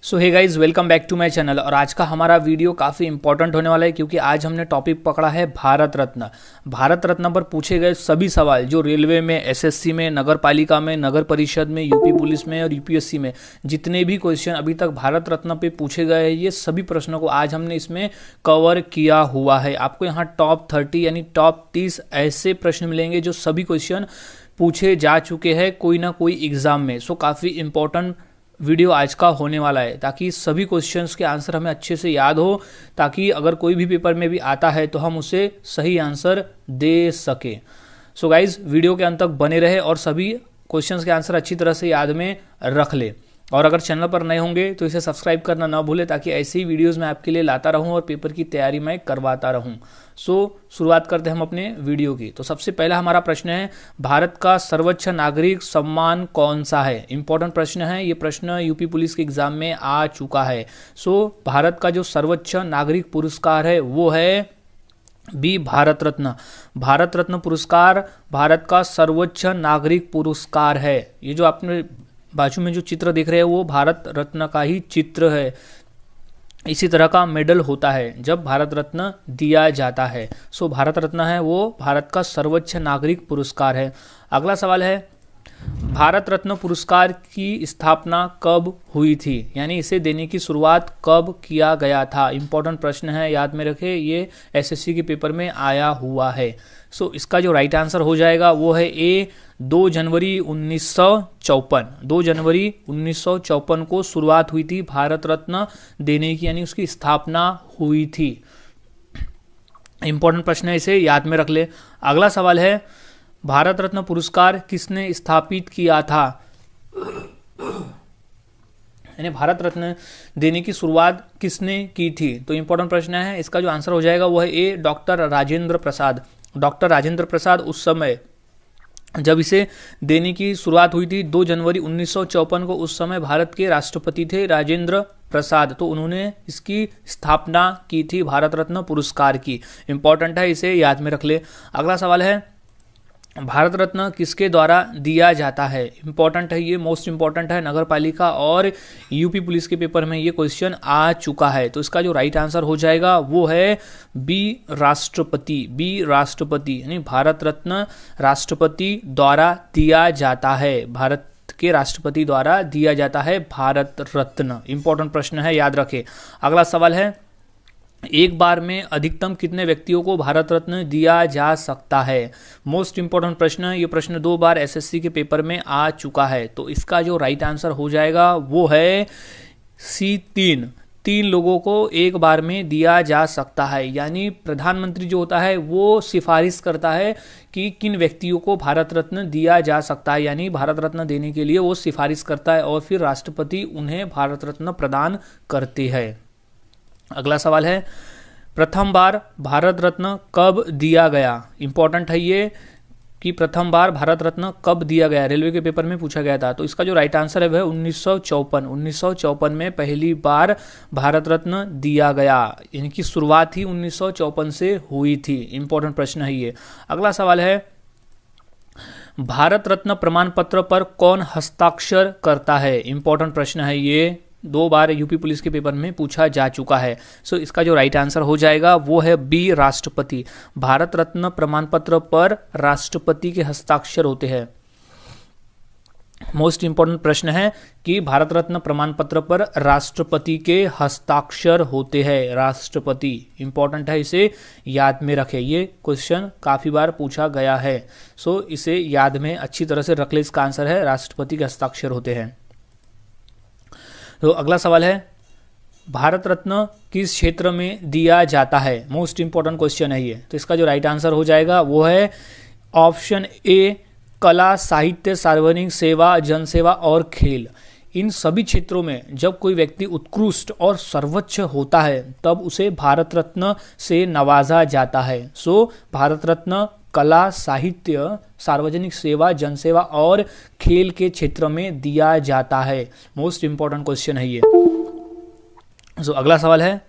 So hey guys, welcome back to my channel. और आज का हमारा वीडियो काफ़ी इंपॉर्टेंट होने वाला है क्योंकि आज हमने टॉपिक पकड़ा है भारत रत्न। भारत रत्न पर पूछे गए सभी सवाल जो रेलवे में, एसएससी में, नगर पालिका में, नगर परिषद में, यूपी पुलिस में और यूपीएससी में जितने भी क्वेश्चन अभी तक भारत रत्न पे पूछे गए हैं, ये सभी प्रश्नों को आज हमने इसमें कवर किया हुआ है। आपको यहाँ टॉप 30 यानी टॉप 30 ऐसे प्रश्न मिलेंगे जो सभी क्वेश्चन पूछे जा चुके हैं कोई ना कोई एग्जाम में। सो काफ़ी इंपॉर्टेंट वीडियो आज का होने वाला है ताकि सभी क्वेश्चंस के आंसर हमें अच्छे से याद हो, ताकि अगर कोई भी पेपर में भी आता है तो हम उसे सही आंसर दे सके। सो गाइज, वीडियो के अंत तक बने रहे और सभी क्वेश्चंस के आंसर अच्छी तरह से याद में रख ले। और अगर चैनल पर नए होंगे तो इसे सब्सक्राइब करना ना भूलें ताकि ऐसी ही वीडियोज़ मैं आपके लिए लाता रहूं और पेपर की तैयारी मैं करवाता रहूं। सो शुरुआत करते हैं हम अपने वीडियो की। तो सबसे पहला हमारा प्रश्न है, भारत का सर्वोच्च नागरिक सम्मान कौन सा है? इंपॉर्टेंट प्रश्न है, ये प्रश्न यूपी पुलिस के एग्जाम में आ चुका है। सो भारत का जो सर्वोच्च नागरिक पुरस्कार है वो है बी, भारत रत्न। भारत रत्न पुरस्कार भारत का सर्वोच्च नागरिक पुरस्कार है। ये जो आपने बाजू में जो चित्र देख रहे हैं वो भारत रत्न का ही चित्र है। इसी तरह का मेडल होता है जब भारत रत्न दिया जाता है। सो भारत रत्न है वो भारत का सर्वोच्च नागरिक पुरस्कार है। अगला सवाल है, भारत रत्न पुरस्कार की स्थापना कब हुई थी? यानी इसे देने की शुरुआत कब किया गया था? इंपॉर्टेंट प्रश्न है, याद में रखें, ये एसएससी के पेपर में आया हुआ है। सो इसका जो राइट आंसर हो जाएगा वो है ए, 2 जनवरी 1954। 2 जनवरी 1954 को शुरुआत हुई थी भारत रत्न देने की, यानी उसकी स्थापना हुई थी। इंपॉर्टेंट प्रश्न है, इसे याद में रख ले। अगला सवाल है, भारत रत्न पुरस्कार किसने स्थापित किया था? यानी भारत रत्न देने की शुरुआत किसने की थी? तो इंपॉर्टेंट प्रश्न है, इसका जो आंसर हो जाएगा वो है A, doctor Rajendra Prasad. Doctor Rajendra Prasad उस समय जब इसे देने की शुरुआत हुई थी 2 जनवरी 1954 को, उस समय भारत के राष्ट्रपति थे राजेंद्र प्रसाद, तो उन्होंने इसकी स्थापना की थी भारत रत्न पुरस्कार की। इंपॉर्टेंट है, इसे याद में रख ले। अगला सवाल है, भारत रत्न किसके द्वारा दिया जाता है? इंपॉर्टेंट है, ये मोस्ट इंपॉर्टेंट है। नगर पालिका और यूपी पुलिस के पेपर में ये क्वेश्चन आ चुका है। तो इसका जो राइट आंसर हो जाएगा वो है बी, राष्ट्रपति। बी, राष्ट्रपति, यानी भारत रत्न राष्ट्रपति द्वारा दिया जाता है। भारत के राष्ट्रपति द्वारा दिया जाता है भारत रत्न। इंपॉर्टेंट प्रश्न है, याद रखें। अगला सवाल है, एक बार में अधिकतम कितने व्यक्तियों को भारत रत्न दिया जा सकता है? मोस्ट इंपॉर्टेंट प्रश्न है, ये प्रश्न 2 बार एसएससी के पेपर में आ चुका है। तो इसका जो राइट आंसर हो जाएगा वो है सी, 3। 3 लोगों को एक बार में दिया जा सकता है। यानी प्रधानमंत्री जो होता है वो सिफारिश करता है कि किन व्यक्तियों को भारत रत्न दिया जा सकता है, यानी भारत रत्न देने के लिए वो सिफारिश करता है और फिर राष्ट्रपति उन्हें भारत रत्न प्रदान करते हैं। अगला सवाल है, प्रथम बार भारत रत्न कब दिया गया? इंपॉर्टेंट है ये कि प्रथम बार भारत रत्न कब दिया गया, रेलवे के पेपर में पूछा गया था। तो इसका जो राइट आंसर है वह 1954। 1954 में पहली बार भारत रत्न दिया गया, यानी कि शुरुआत ही 1954 से हुई थी। इंपॉर्टेंट प्रश्न है ये। अगला सवाल है, भारत रत्न प्रमाण पत्र पर कौन हस्ताक्षर करता है? इंपॉर्टेंट प्रश्न है ये, 2 बार यूपी पुलिस के पेपर में पूछा जा चुका है। सो इसका जो राइट आंसर हो जाएगा वो है बी, राष्ट्रपति। भारत रत्न प्रमाण पत्र पर राष्ट्रपति के हस्ताक्षर होते हैं। मोस्ट इंपॉर्टेंट प्रश्न है कि भारत रत्न प्रमाण पत्र पर राष्ट्रपति के हस्ताक्षर होते हैं। राष्ट्रपति इंपॉर्टेंट है, इसे याद में रखें। ये क्वेश्चन काफी बार पूछा गया है। सो इसे याद में अच्छी तरह से रख ले। इसका आंसर है राष्ट्रपति के हस्ताक्षर होते हैं। तो अगला सवाल है, भारत रत्न किस क्षेत्र में दिया जाता है? मोस्ट इंपॉर्टेंट क्वेश्चन है ये। तो इसका जो राइट आंसर हो जाएगा वो है ऑप्शन ए, कला, साहित्य, सार्वजनिक सेवा, जनसेवा और खेल। इन सभी क्षेत्रों में जब कोई व्यक्ति उत्कृष्ट और सर्वोच्च होता है तब उसे भारत रत्न से नवाजा जाता है। सो भारत रत्न कला, साहित्य, सार्वजनिक सेवा, जनसेवा और खेल के क्षेत्र में दिया जाता है। मोस्ट इंपॉर्टेंट क्वेश्चन है ये। सो अगला सवाल है,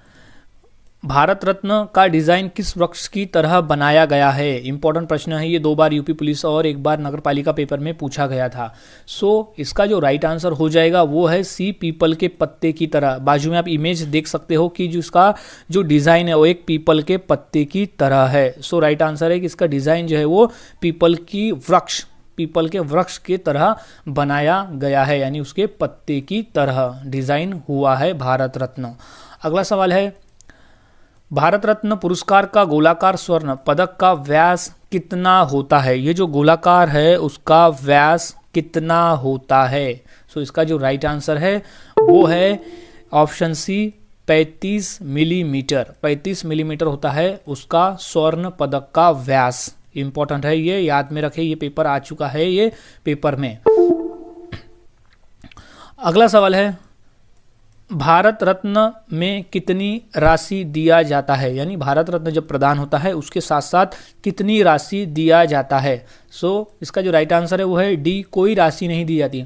भारत रत्न का डिज़ाइन किस वृक्ष की तरह बनाया गया है? इंपॉर्टेंट प्रश्न है ये, 2 बार यूपी पुलिस और 1 बार नगर पालिका पेपर में पूछा गया था। इसका जो राइट आंसर हो जाएगा वो है सी, पीपल के पत्ते की तरह। बाजू में आप इमेज देख सकते हो कि जिसका जो डिज़ाइन है वो एक पीपल के पत्ते की तरह है। राइट आंसर है कि इसका डिज़ाइन जो है वो पीपल के वृक्ष के तरह बनाया गया है, यानी उसके पत्ते की तरह डिज़ाइन हुआ है भारत रत्न। अगला सवाल है, भारत रत्न पुरस्कार का गोलाकार स्वर्ण पदक का व्यास कितना होता है? ये जो गोलाकार है उसका व्यास कितना होता है? इसका जो राइट आंसर है वो है ऑप्शन सी, 35 मिलीमीटर। 35 मिलीमीटर होता है उसका स्वर्ण पदक का व्यास। इंपॉर्टेंट है ये, याद में रखें, ये पेपर आ चुका है ये पेपर में। अगला सवाल है, भारत रत्न में कितनी राशि दिया जाता है? यानी भारत रत्न जब प्रदान होता है उसके साथ साथ कितनी राशि दिया जाता है? इसका जो राइट आंसर है वो है डी, कोई राशि नहीं दी जाती।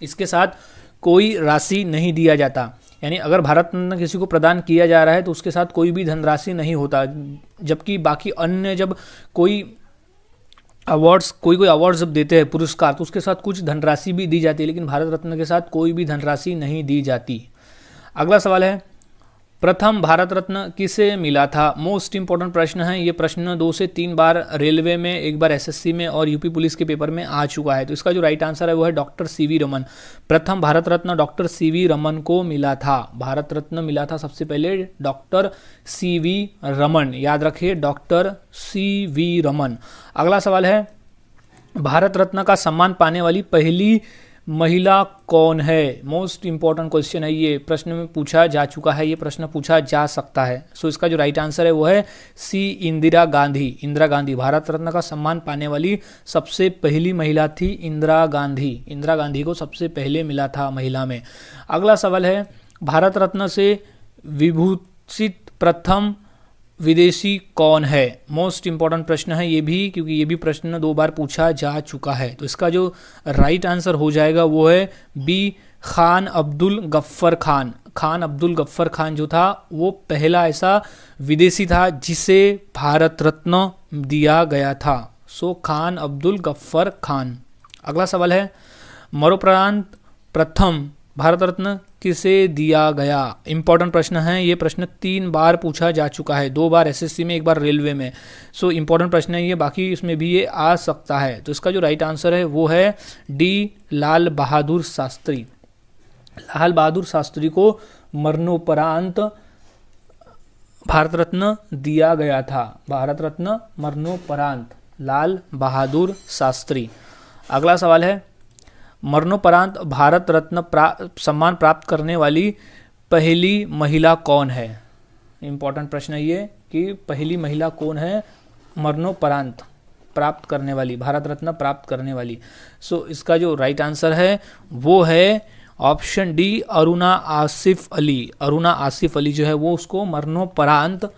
इसके साथ कोई राशि नहीं दिया जाता, यानी अगर भारत रत्न किसी को प्रदान किया जा रहा है तो उसके साथ कोई भी धनराशि नहीं होता। जबकि बाकी अन्य जब कोई अवार्ड्स जब देते हैं पुरस्कार तो उसके साथ कुछ धनराशि भी दी जाती है, लेकिन भारत रत्न के साथ कोई भी धनराशि नहीं दी जाती। अगला सवाल है, प्रथम भारत रत्न किसे मिला था? मोस्ट इंपॉर्टेंट प्रश्न है ये। प्रश्न 2 से 3 बार रेलवे में, 1 बार एसएससी में और यूपी पुलिस के पेपर में आ चुका है। तो इसका जो राइट आंसर है वो है डॉक्टर सीवी रमन। प्रथम भारत रत्न डॉक्टर सीवी रमन को मिला था। भारत रत्न मिला था सबसे पहले डॉक्टर सीवी रमन, याद रखिए डॉक्टर सीवी रमन। अगला सवाल है, भारत रत्न का सम्मान पाने वाली पहली महिला कौन है? मोस्ट इंपॉर्टेंट क्वेश्चन है ये, प्रश्न में पूछा जा चुका है, ये प्रश्न पूछा जा सकता है। इसका जो राइट आंसर है वो है सी, इंदिरा गांधी। इंदिरा गांधी भारत रत्न का सम्मान पाने वाली सबसे पहली महिला थी इंदिरा गांधी। इंदिरा गांधी को सबसे पहले मिला था महिला में। अगला सवाल है, भारत रत्न से विभूषित प्रथम विदेशी कौन है? मोस्ट इंपॉर्टेंट प्रश्न है ये भी, क्योंकि ये भी प्रश्न 2 बार पूछा जा चुका है। तो इसका जो राइट आंसर हो जाएगा वो है बी, खान अब्दुल गफ्फर खान। खान अब्दुल गफ्फर खान जो था वो पहला ऐसा विदेशी था जिसे भारत रत्न दिया गया था। खान अब्दुल गफ्फर खान। अगला सवाल है, मरणोपरांत प्रथम भारत रत्न किसे दिया गया? इंपॉर्टेंट प्रश्न है ये, प्रश्न 3 बार पूछा जा चुका है, 2 बार एसएससी में, 1 बार रेलवे में। इंपॉर्टेंट प्रश्न है ये, बाकी इसमें भी ये आ सकता है। तो इसका जो राइट आंसर है वो है डी, लाल बहादुर शास्त्री। लाल बहादुर शास्त्री को मरणोपरांत भारत रत्न दिया गया था। भारत रत्न मरणोपरांत लाल बहादुर शास्त्री। अगला सवाल है, मरणोपरांत भारत रत्न सम्मान प्राप्त करने वाली पहली महिला कौन है? इंपॉर्टेंट प्रश्न है ये कि पहली महिला कौन है मरणोपरांत प्राप्त करने वाली, भारत रत्न प्राप्त करने वाली। इसका जो राइट आंसर है वो है ऑप्शन डी, अरुणा आसिफ अली। अरुणा आसिफ अली जो है वो उसको मरणोपरांत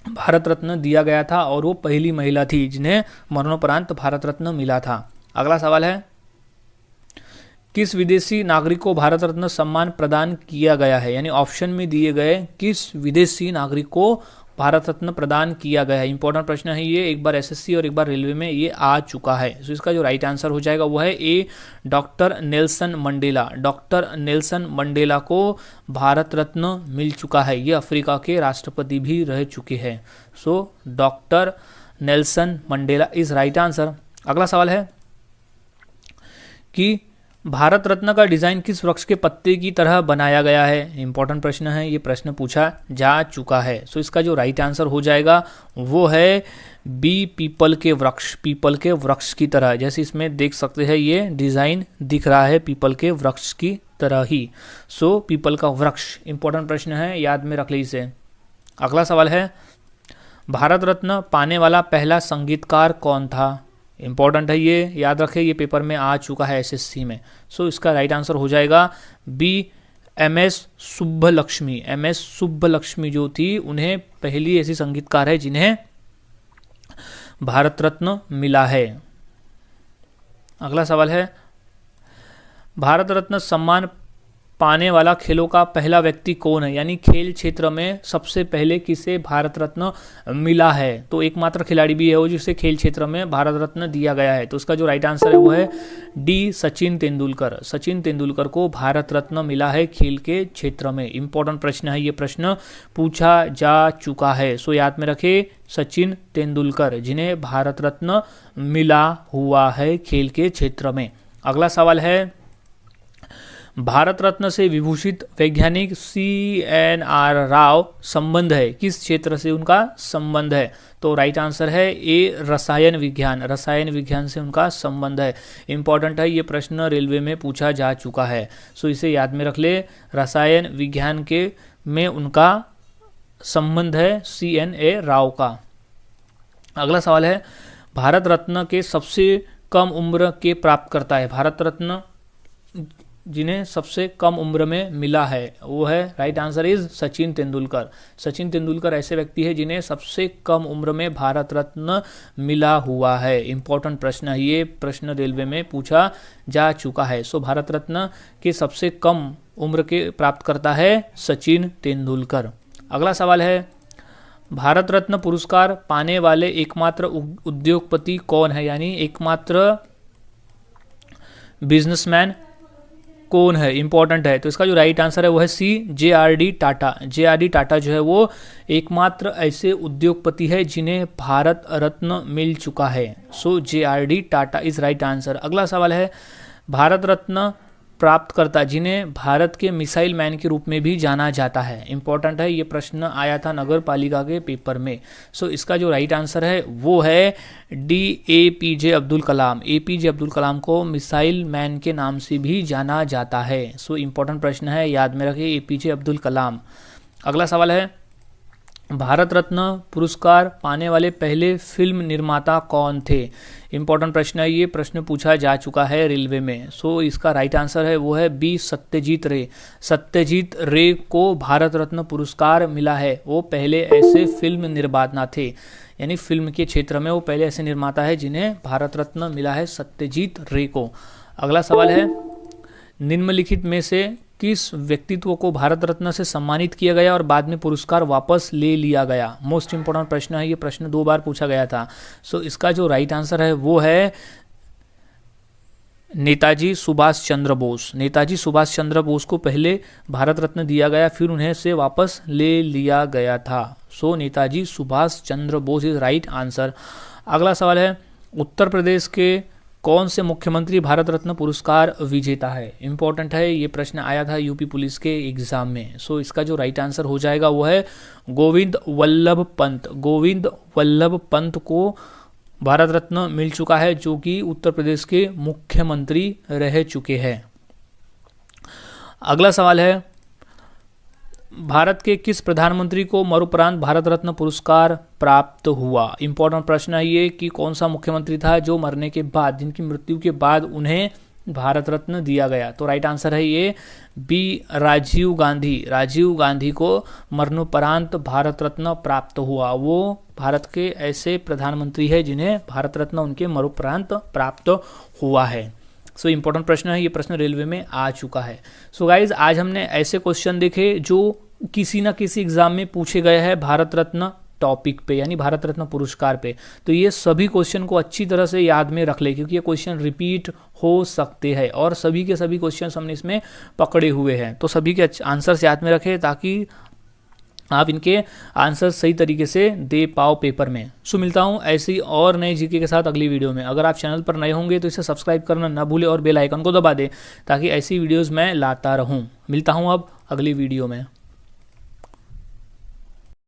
भारत रत्न दिया गया था और वो पहली महिला थी जिन्हें मरणोपरांत भारत रत्न मिला था। अगला सवाल है, किस विदेशी नागरिक को भारत रत्न सम्मान प्रदान किया गया है? यानी ऑप्शन में दिए गए किस विदेशी नागरिक को भारत रत्न प्रदान किया गया है? इंपॉर्टेंट प्रश्न है ये, 1 बार एसएससी और 1 बार रेलवे में ये आ चुका है। इसका जो राइट आंसर हो जाएगा वो है A, doctor Nelson Mandela. Doctor Nelson Mandela को भारत रत्न मिल चुका है, ये अफ्रीका के राष्ट्रपति भी रह चुके हैं। Doctor Nelson Mandela is right answer. अगला सवाल है कि भारत रत्न का डिजाइन किस वृक्ष के पत्ते की तरह बनाया गया है? इंपॉर्टेंट प्रश्न है ये, प्रश्न पूछा जा चुका है। इसका जो राइट आंसर हो जाएगा वो है बी, पीपल के वृक्ष। पीपल के वृक्ष की तरह, जैसे इसमें देख सकते हैं ये डिजाइन दिख रहा है पीपल के वृक्ष की तरह ही। पीपल का वृक्ष इंपॉर्टेंट प्रश्न है, याद में रख लीजिए इसे। अगला सवाल है, भारत रत्न पाने वाला पहला संगीतकार कौन था? इंपॉर्टेंट है ये, याद रखें, ये पेपर में आ चुका है एसएससी में। इसका राइट आंसर हो जाएगा B, MS Subbulakshmi. MS Subbulakshmi जो थी उन्हें पहली ऐसी संगीतकार है जिन्हें भारत रत्न मिला है। अगला सवाल है, भारत रत्न सम्मान पाने वाला खेलों का पहला व्यक्ति कौन है, यानी खेल क्षेत्र में सबसे पहले किसे भारत रत्न मिला है। तो एकमात्र खिलाड़ी भी है वो जिसे खेल क्षेत्र में भारत रत्न दिया गया है। तो उसका जो राइट आंसर है वो है डी, सचिन तेंदुलकर। सचिन तेंदुलकर को भारत रत्न मिला है खेल के क्षेत्र में। इंपॉर्टेंट प्रश्न है, ये प्रश्न पूछा जा चुका है। सो याद में रखे, सचिन तेंदुलकर जिन्हें भारत रत्न मिला हुआ है खेल के क्षेत्र में। अगला सवाल है, भारत रत्न से विभूषित वैज्ञानिक CNR राव संबंध है, किस क्षेत्र से उनका संबंध है। तो राइट आंसर है ए, रसायन विज्ञान। रसायन विज्ञान से उनका संबंध है। इंपॉर्टेंट है, ये प्रश्न रेलवे में पूछा जा चुका है। सो इसे याद में रख ले, रसायन विज्ञान के में उनका संबंध है CNA राव का। अगला सवाल है, भारत रत्न के सबसे कम उम्र के प्राप्तकर्ता है। भारत रत्न जिन्हें सबसे कम उम्र में मिला है वो है, right answer is Sachin Tendulkar. Sachin Tendulkar ऐसे व्यक्ति है जिन्हें सबसे कम उम्र में भारत रत्न मिला हुआ है। इंपॉर्टेंट प्रश्न है, ये प्रश्न रेलवे में पूछा जा चुका है। सो भारत रत्न के सबसे कम उम्र के प्राप्तकर्ता है सचिन तेंदुलकर। अगला सवाल है, भारत रत्न पुरस्कार पाने वाले एकमात्र उद्योगपति कौन है, यानी एकमात्र बिजनेसमैन कौन है। इंपॉर्टेंट है, तो इसका जो राइट आंसर है वो है सी, JRD टाटा। JRD टाटा जो है वो एकमात्र ऐसे उद्योगपति है जिन्हें भारत रत्न मिल चुका है। सो JRD Tata is right answer. अगला सवाल है, भारत रत्न प्राप्तकर्ता जिन्हें भारत के मिसाइल मैन के रूप में भी जाना जाता है। इंपॉर्टेंट है, ये प्रश्न आया था नगर पालिका के पेपर में। सो इसका जो राइट आंसर है वो है D, APJ Abdul Kalam. APJ Abdul Kalam को मिसाइल मैन के नाम से भी जाना जाता है। सो इंपॉर्टेंट प्रश्न है, याद में रखिए APJ अब्दुल कलाम। अगला सवाल है, भारत रत्न पुरस्कार पाने वाले पहले फिल्म निर्माता कौन थे। इंपॉर्टेंट प्रश्न है, ये प्रश्न पूछा जा चुका है रेलवे में। सो इसका राइट आंसर है वो है बी, सत्यजीत रे। सत्यजीत रे को भारत रत्न पुरस्कार मिला है। वो पहले ऐसे फिल्म निर्माता थे, यानी फिल्म के क्षेत्र में वो पहले ऐसे निर्माता है जिन्हें भारत रत्न मिला है, सत्यजीत रे को। अगला सवाल है, निम्नलिखित में से किस व्यक्तित्व को भारत रत्न से सम्मानित किया गया और बाद में पुरस्कार वापस ले लिया गया। मोस्ट इंपॉर्टेंट प्रश्न है, ये प्रश्न 2 बार पूछा गया था। सो इसका जो राइट आंसर है वो है नेताजी सुभाष चंद्र बोस। नेताजी सुभाष चंद्र बोस को पहले भारत रत्न दिया गया, फिर उन्हें से वापस ले लिया गया था। सो Netaji Subhash Chandra Bose is right answer. अगला सवाल है, उत्तर प्रदेश के कौन से मुख्यमंत्री भारत रत्न पुरस्कार विजेता है। इंपॉर्टेंट है, ये प्रश्न आया था यूपी पुलिस के एग्जाम में। सो इसका जो राइट आंसर हो जाएगा वो है गोविंद वल्लभ पंत। गोविंद वल्लभ पंत को भारत रत्न मिल चुका है, जो कि उत्तर प्रदेश के मुख्यमंत्री रह चुके हैं। अगला सवाल है, भारत के किस प्रधानमंत्री को मरणोपरांत भारत रत्न पुरस्कार प्राप्त हुआ। इंपॉर्टेंट प्रश्न है ये कि कौन सा मुख्यमंत्री था जो मरने के बाद, जिनकी मृत्यु के बाद उन्हें भारत रत्न दिया गया। तो राइट आंसर है ये बी, राजीव गांधी। राजीव गांधी को मरणोपरांत भारत रत्न प्राप्त हुआ। वो भारत के ऐसे प्रधानमंत्री है जिन्हें भारत रत्न उनके मरणोपरांत प्राप्त हुआ है। सो इंपॉर्टेंट प्रश्न है, ये प्रश्न रेलवे में आ चुका है। सो गाइज, आज हमने ऐसे क्वेश्चन देखे जो किसी ना किसी एग्जाम में पूछे गए हैं भारत रत्न टॉपिक पे, यानी भारत रत्न पुरस्कार पे। तो ये सभी क्वेश्चन को अच्छी तरह से याद में रख ले, क्योंकि ये क्वेश्चन रिपीट हो सकते हैं और सभी के सभी क्वेश्चन हमने इसमें पकड़े हुए हैं। तो सभी के आंसर्स याद में रखें ताकि आप इनके आंसर सही तरीके से दे पाओ पेपर में। सो मिलता हूँ ऐसी और नए जीके के साथ अगली वीडियो में। अगर आप चैनल पर नए होंगे तो इसे सब्सक्राइब करना ना भूले और बेल आइकन को दबा दें ताकि ऐसी वीडियोस मैं लाता रहूँ। मिलता हूँ अब अगली वीडियो में।